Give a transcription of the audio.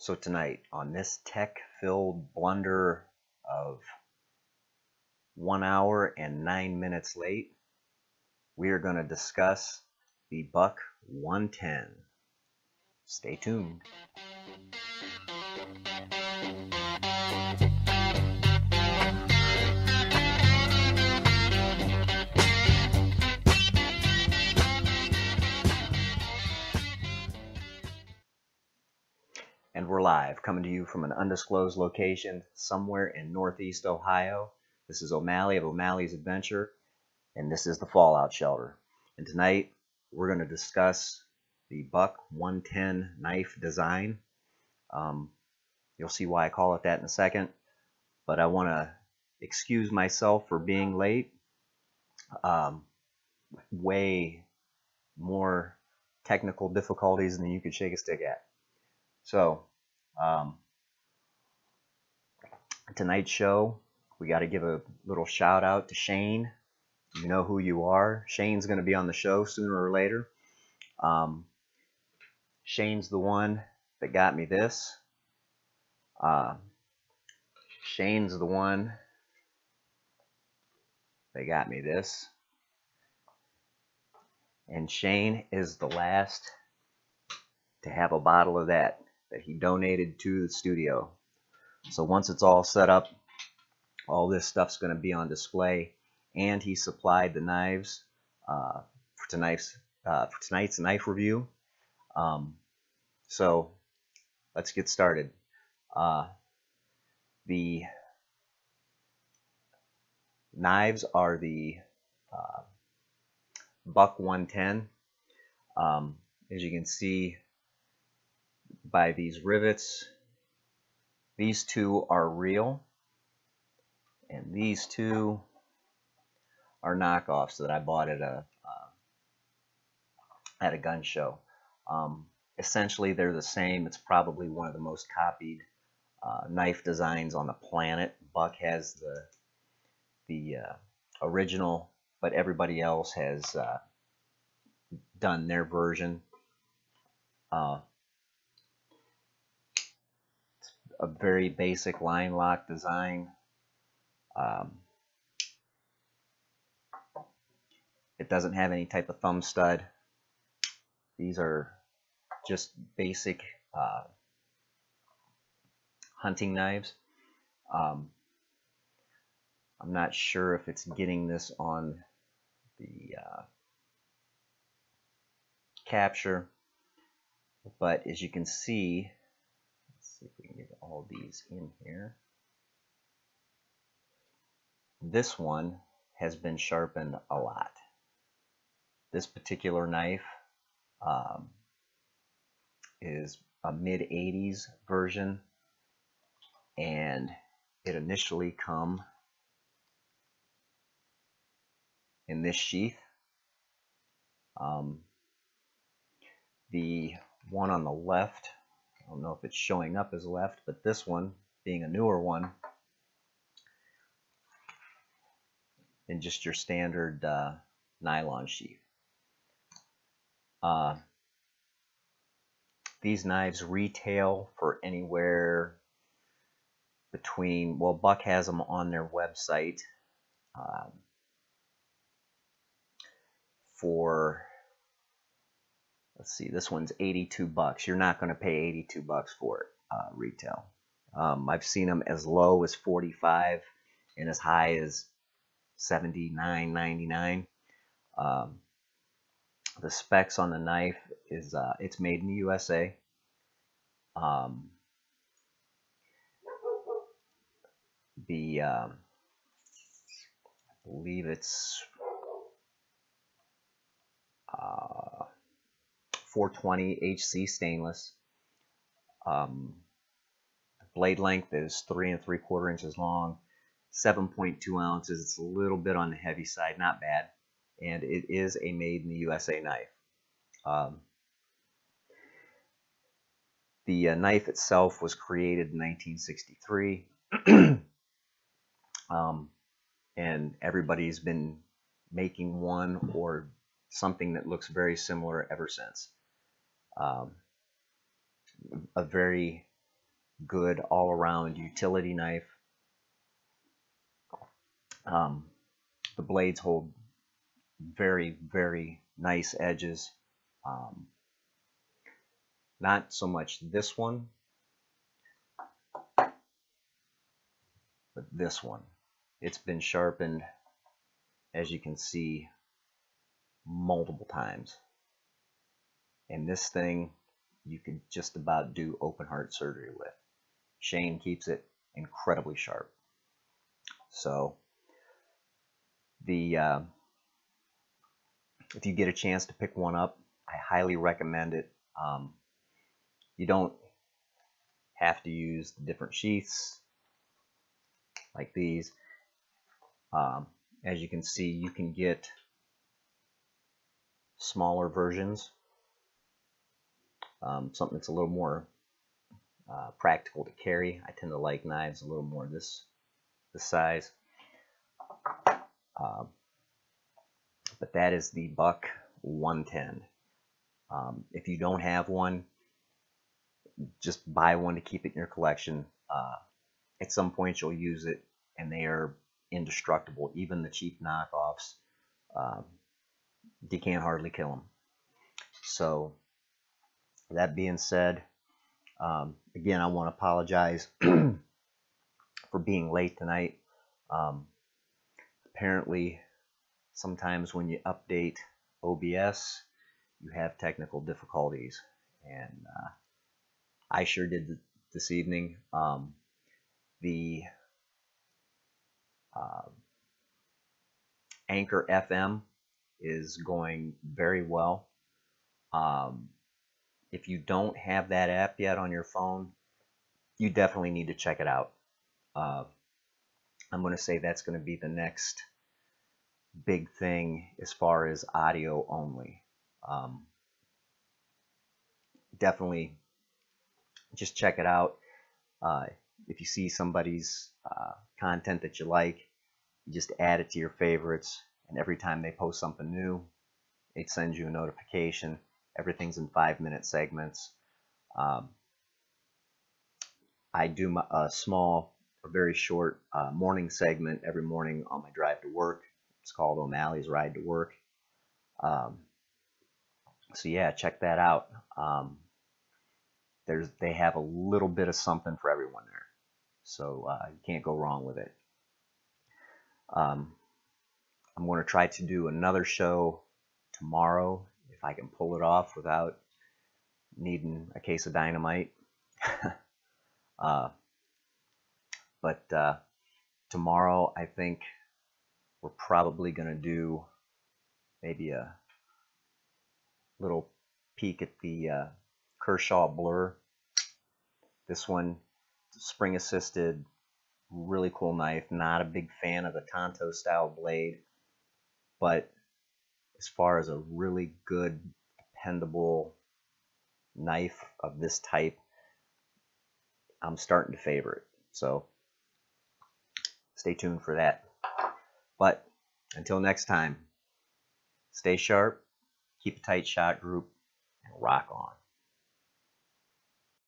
So tonight, on this tech-filled blunder of 1 hour and 9 minutes late, we are going to discuss the Buck 110. Stay tuned. And we're live, coming to you from an undisclosed location somewhere in Northeast Ohio. This is Omally of Omally's Adventure, and this is the Fallout Shelter. And tonight, we're going to discuss the Buck 110 knife design. You'll see why I call it that in a second, but I want to excuse myself for being late. Way more technical difficulties than you could shake a stick at. So, tonight's show, we got to give a little shout out to Shane. You know who you are. Shane's going to be on the show sooner or later. Shane's the one that got me this. Shane's the one that got me this. And Shane is the last to have a bottle of that he donated to the studio. So once it's all set up, all this stuff's going to be on display, and he supplied the knives for tonight's knife review. So let's get started. The knives are the Buck 110. As you can see by these rivets, these two are real, and these two are knockoffs that I bought at a gun show. Essentially, they're the same. It's probably one of the most copied knife designs on the planet. Buck has the original, but everybody else has done their version. A very basic line lock design. It doesn't have any type of thumb stud. These are just basic hunting knives. I'm not sure if it's getting this on the capture, but as you can see, let's see if we can get all these in here. This one has been sharpened a lot. This particular knife is a mid-80s version, and it initially come in this sheath. The one on the left, I don't know if it's showing up as left, but this one, being a newer one, in just your standard nylon sheath. These knives retail for anywhere between, well, Buck has them on their website for, let's see, this one's 82 bucks. You're not going to pay 82 bucks for it retail. I've seen them as low as 45 and as high as $79.99. The specs on the knife is it's made in the USA. I believe it's 420 HC stainless. Blade length is 3 3/4 inches long, 7.2 ounces. It's a little bit on the heavy side, not bad. And it is a made in the USA knife. The knife itself was created in 1963, and everybody's been making one or something that looks very similar ever since. A very good all-around utility knife. The blades hold very, very nice edges. Not so much this one, but this one. It's been sharpened, as you can see, multiple times. And this thing you could just about do open heart surgery with. Shane keeps it incredibly sharp. So if you get a chance to pick one up, I highly recommend it. You don't have to use the different sheaths like these. As you can see, you can get smaller versions, something that's a little more practical to carry. I tend to like knives a little more this size. But that is the Buck 110. If you don't have one, just buy one to keep it in your collection. At some point you'll use it, and they are indestructible. Even the cheap knockoffs, you can't hardly kill them. So that being said, again, I want to apologize for being late tonight. Apparently, sometimes when you update OBS, you have technical difficulties, and I sure did this evening. The Anchor FM is going very well. If you don't have that app yet on your phone, you definitely need to check it out. I'm going to say that's going to be the next big thing as far as audio only. Definitely just check it out. If you see somebody's content that you like, you just add it to your favorites, and every time they post something new, it sends you a notification. Everything's in 5-minute segments. I do a very short morning segment every morning on my drive to work. It's called O'Malley's Ride to Work. So yeah, check that out. They have a little bit of something for everyone there, so you can't go wrong with it. I'm going to try to do another show tomorrow if I can pull it off without needing a case of dynamite. But tomorrow I think we're probably going to do maybe a little peek at the Kershaw Blur. This one, spring assisted, really cool knife. Not a big fan of the Tonto style blade, but as far as a really good, dependable knife of this type, I'm starting to favor it. So stay tuned for that. But until next time, stay sharp, keep a tight shot group, and rock on.